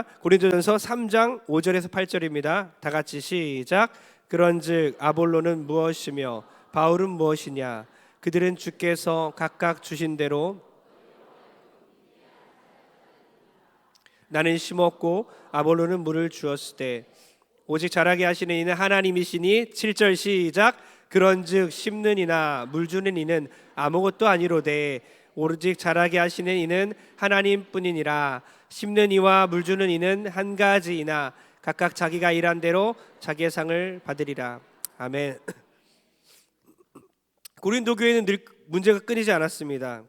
고린도전서 3장 5절에서 8절입니다. 다 같이 시작. 그런즉 아볼로는 무엇이며 바울은 무엇이냐? 그들은 주께서 각각 주신 대로 나는 심었고 아볼로는 물을 주었을 때 오직 자라게 하시는 이는 하나님이시니. 7절 시작. 그런즉 심는 이나 물 주는 이는 아무것도 아니로되 오직 자라게 하시는 이는 하나님뿐이니라. 심는 이와 물 주는 이는 한 가지이나 각각 자기가 일한 대로 자기의 상을 받으리라. 아멘. 고린도 교회는 늘 문제가 끊이지 않았습니다.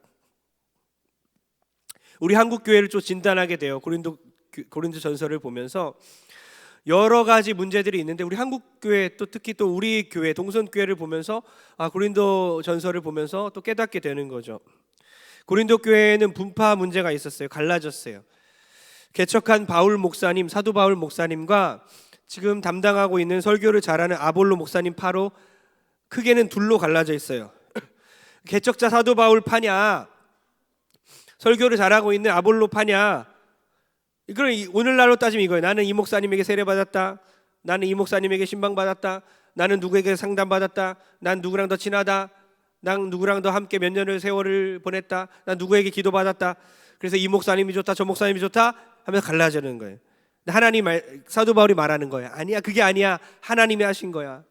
우리 한국 교회를 좀 진단하게 돼요. 고린도 전서를 보면서 여러 가지 문제들이 있는데 우리 한국 교회 또 특히 또 우리 교회 동선 교회를 보면서 고린도 전서를 보면서 또 깨닫게 되는 거죠. 고린도 교회에는 분파 문제가 있었어요. 갈라졌어요. 개척한 바울 목사님, 사도 바울 목사님과 지금 담당하고 있는 설교를 잘하는 아볼로 목사님 파로 크게는 둘로 갈라져 있어요. 개척자 사도 바울 파냐, 설교를 잘하고 있는 아볼로 파냐. 이걸 오늘날로 따지면 이거예요. 나는 이 목사님에게 세례받았다, 나는 이 목사님에게 신방받았다, 나는 누구에게 상담받았다, 난 누구랑 더 친하다, 난 누구랑 더 함께 몇 년을 세월을 보냈다, 난 누구에게 기도받았다, 그래서 이 목사님이 좋다 저 목사님이 좋다 하면서 갈라지는 거예요. 사도 바울이 말하는 거예요. 아니야, 그게 아니야. 하나님이 하신 거야.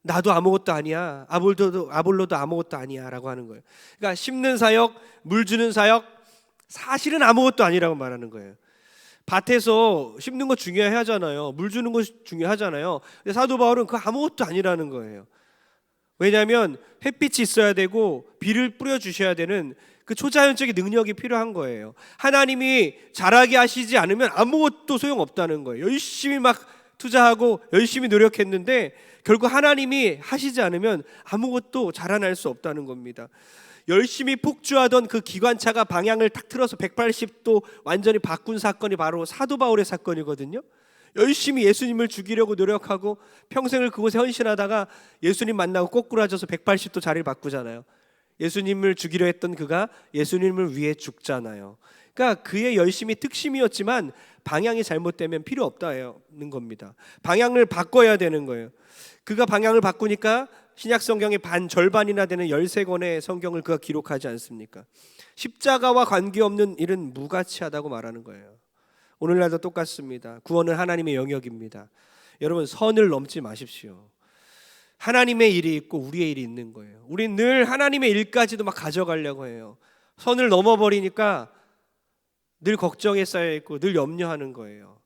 나도 아무것도 아니야. 아볼로도 아무것도 아니야 라고 하는 거예요. 그러니까 심는 사역, 물 주는 사역, 사실은 아무것도 아니라고 말하는 거예요. 밭에서 심는 거 중요하잖아요. 물 주는 거 중요하잖아요. 근데 사도 바울은 그거 아무것도 아니라는 거예요. 왜냐하면 햇빛이 있어야 되고 비를 뿌려주셔야 되는 그 초자연적인 능력이 필요한 거예요. 하나님이 자라게 하시지 않으면 아무것도 소용없다는 거예요. 열심히 막 투자하고 열심히 노력했는데 결국 하나님이 하시지 않으면 아무것도 자라날 수 없다는 겁니다. 열심히 폭주하던 그 기관차가 방향을 탁 틀어서 180도 완전히 바꾼 사건이 바로 사도 바울의 사건이거든요. 열심히 예수님을 죽이려고 노력하고 평생을 그곳에 헌신하다가 예수님 만나고 꼬꾸라져서 180도 자리를 바꾸잖아요. 예수님을 죽이려 했던 그가 예수님을 위해 죽잖아요. 그러니까 그의 열심이 특심이었지만 방향이 잘못되면 필요 없다는 겁니다. 방향을 바꿔야 되는 거예요. 그가 방향을 바꾸니까 신약 성경의 절반이나 되는 13권의 성경을 그가 기록하지 않습니까? 십자가와 관계없는 일은 무가치하다고 말하는 거예요. 오늘날도 똑같습니다. 구원은 하나님의 영역입니다. 여러분, 선을 넘지 마십시오. 하나님의 일이 있고 우리의 일이 있는 거예요. 우린 늘 하나님의 일까지도 막 가져가려고 해요. 선을 넘어버리니까 늘 걱정에 쌓여 있고 늘 염려하는 거예요.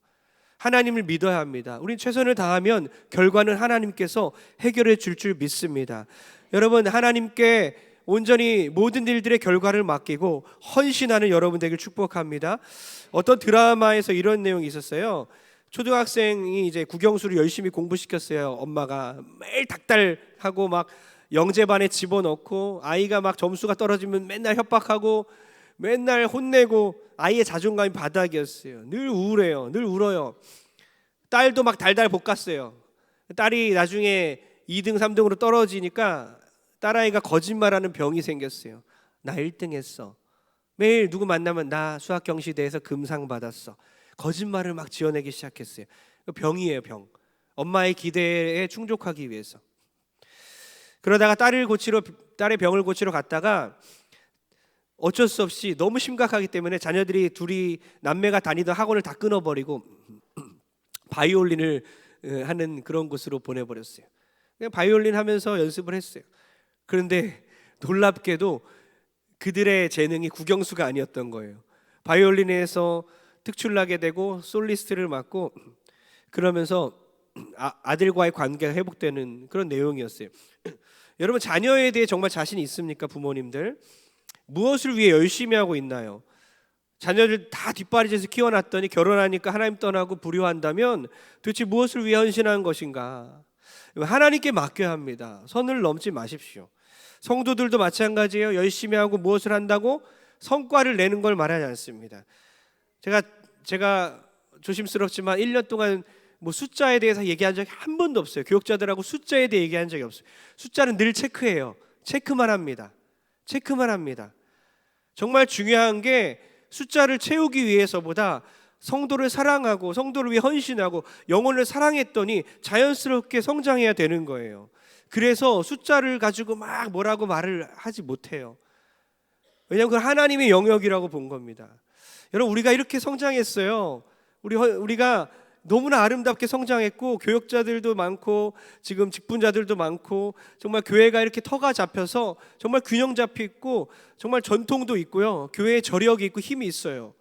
하나님을 믿어야 합니다. 우린 최선을 다하면 결과는 하나님께서 해결해 줄 믿습니다. 여러분, 하나님께 온전히 모든 일들의 결과를 맡기고 헌신하는 여러분 되길 축복합니다. 어떤 드라마에서 이런 내용이 있었어요. 초등학생이 이제 국영수를 열심히 공부시켰어요. 엄마가 매일 닥달하고 막 영재반에 집어넣고 아이가 막 점수가 떨어지면 맨날 협박하고 맨날 혼내고 아이의 자존감이 바닥이었어요. 늘 우울해요. 늘 울어요. 딸도 막 달달 볶았어요. 딸이 나중에 2등 3등으로 떨어지니까 딸아이가 거짓말하는 병이 생겼어요. 나 1등 했어. 매일 누구 만나면 나 수학 경시대에서 금상 받았어. 거짓말을 막 지어내기 시작했어요. 병이에요, 병. 엄마의 기대에 충족하기 위해서. 그러다가 딸의 병을 고치러 갔다가 어쩔 수 없이 너무 심각하기 때문에 자녀들이 둘이 남매가 다니던 학원을 다 끊어버리고 바이올린을 하는 그런 곳으로 보내버렸어요. 그냥 바이올린 하면서 연습을 했어요. 그런데 놀랍게도 그들의 재능이 국영수가 아니었던 거예요. 바이올린에서 특출나게 되고 솔리스트를 맡고 그러면서 아들과의 관계가 회복되는 그런 내용이었어요. 여러분, 자녀에 대해 정말 자신이 있습니까? 부모님들 무엇을 위해 열심히 하고 있나요? 자녀들 다 뒷바라지에서 키워놨더니 결혼하니까 하나님 떠나고 불효한다면 도대체 무엇을 위해 헌신한 것인가? 하나님께 맡겨야 합니다. 선을 넘지 마십시오. 성도들도 마찬가지예요. 열심히 하고 무엇을 한다고 성과를 내는 걸 말하지 않습니다. 제가 조심스럽지만 1년 동안 뭐 숫자에 대해서 얘기한 적이 한 번도 없어요. 교육자들하고 숫자에 대해 얘기한 적이 없어요. 숫자는 늘 체크해요. 체크만 합니다. 정말 중요한 게 숫자를 채우기 위해서보다 성도를 사랑하고 성도를 위해 헌신하고 영혼을 사랑했더니 자연스럽게 성장해야 되는 거예요. 그래서 숫자를 가지고 막 뭐라고 말을 하지 못해요. 왜냐하면 그건 하나님의 영역이라고 본 겁니다. 여러분, 우리가 이렇게 성장했어요. 우리가 너무나 아름답게 성장했고, 교역자들도 많고 지금 직분자들도 많고, 정말 교회가 이렇게 터가 잡혀서 정말 균형 잡혀 있고 정말 전통도 있고요, 교회에 저력이 있고 힘이 있어요.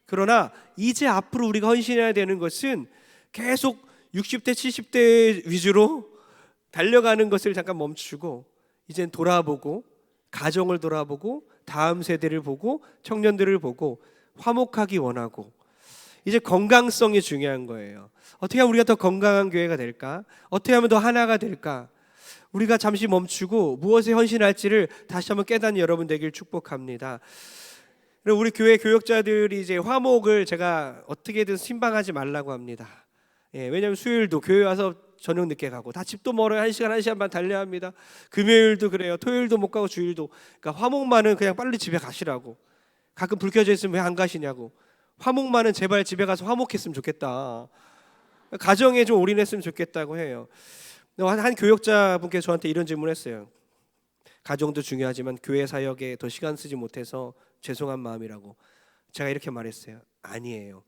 그러나 이제 앞으로 우리가 헌신해야 되는 것은 계속 60대 70대 위주로 달려가는 것을 잠깐 멈추고 이젠 돌아보고, 가정을 돌아보고, 다음 세대를 보고, 청년들을 보고 화목하기 원하고, 이제 건강성이 중요한 거예요. 어떻게 하면 우리가 더 건강한 교회가 될까? 어떻게 하면 더 하나가 될까? 우리가 잠시 멈추고 무엇에 헌신할지를 다시 한번 깨닫는 여러분 되길 축복합니다. 우리 교회 교역자들이 이제 화목을 제가 어떻게든 신방하지 말라고 합니다. 왜냐하면 수요일도 교회 와서 저녁 늦게 가고, 다 집도 멀어요. 1시간 1시간 반 달려야 합니다. 금요일도 그래요. 토요일도 못 가고 주일도. 그러니까 화목만은 그냥 빨리 집에 가시라고. 가끔 불 켜져 있으면 왜 안 가시냐고. 화목만은 제발 집에 가서 화목했으면 좋겠다. 가정에 좀 올인했으면 좋겠다고 해요. 한 교역자분께 저한테 이런 질문을 했어요. 가정도 중요하지만 교회 사역에 더 시간 쓰지 못해서 죄송한 마음이라고. 제가 이렇게 말했어요. 아니에요.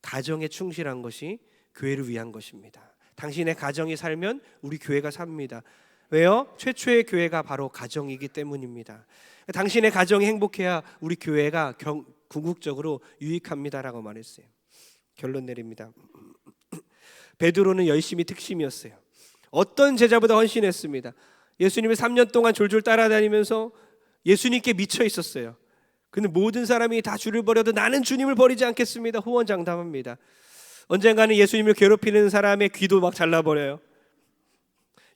가정에 충실한 것이 교회를 위한 것입니다. 당신의 가정이 살면 우리 교회가 삽니다. 왜요? 최초의 교회가 바로 가정이기 때문입니다. 당신의 가정이 행복해야 우리 교회가 궁극적으로 유익합니다라고 말했어요. 결론 내립니다. 베드로는 열심히 특심이었어요. 어떤 제자보다 헌신했습니다. 예수님을 3년 동안 졸졸 따라다니면서 예수님께 미쳐 있었어요. 근데 모든 사람이 다 주를 버려도 나는 주님을 버리지 않겠습니다. 후원장담합니다. 언젠가는 예수님을 괴롭히는 사람의 귀도 막 잘라버려요.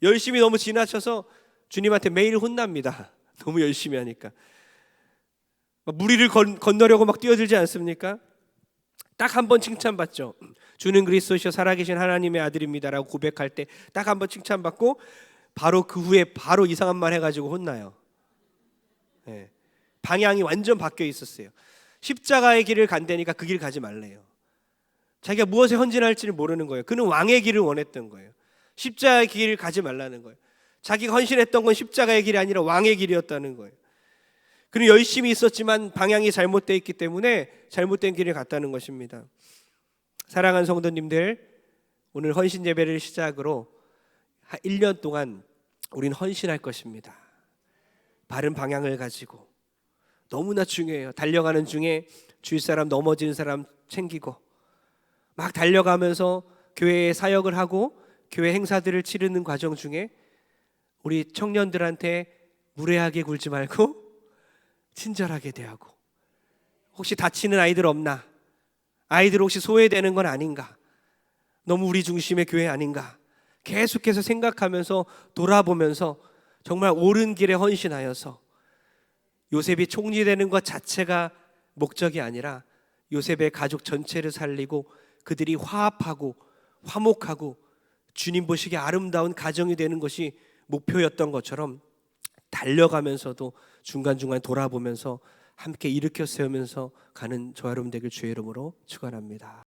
열심히 너무 지나쳐서 주님한테 매일 혼납니다. 너무 열심히 하니까. 무리를 건너려고 막 뛰어들지 않습니까? 딱 한 번 칭찬받죠. 주는 그리스도시요 살아계신 하나님의 아들입니다라고 고백할 때 딱 한 번 칭찬받고 바로 그 후에 바로 이상한 말 해가지고 혼나요. 방향이 완전 바뀌어 있었어요. 십자가의 길을 간다니까 그 길 가지 말래요. 자기가 무엇에 헌신할지를 모르는 거예요. 그는 왕의 길을 원했던 거예요. 십자가의 길을 가지 말라는 거예요. 자기가 헌신했던 건 십자가의 길이 아니라 왕의 길이었다는 거예요. 그는 열심히 있었지만 방향이 잘못되어 있기 때문에 잘못된 길을 갔다는 것입니다. 사랑하는 성도님들, 오늘 헌신 예배를 시작으로 1년 동안 우린 헌신할 것입니다. 바른 방향을 가지고. 너무나 중요해요. 달려가는 중에 주위 사람, 넘어진 사람 챙기고 막 달려가면서 교회에 사역을 하고 교회 행사들을 치르는 과정 중에 우리 청년들한테 무례하게 굴지 말고 친절하게 대하고, 혹시 다치는 아이들 없나? 아이들 혹시 소외되는 건 아닌가? 너무 우리 중심의 교회 아닌가? 계속해서 생각하면서 돌아보면서 정말 옳은 길에 헌신하여서 요셉이 총리되는 것 자체가 목적이 아니라 요셉의 가족 전체를 살리고 그들이 화합하고 화목하고 주님 보시기에 아름다운 가정이 되는 것이 목표였던 것처럼 달려가면서도 중간중간 돌아보면서 함께 일으켜 세우면서 가는 저와 여러분 되길 주의 이름으로 축원합니다.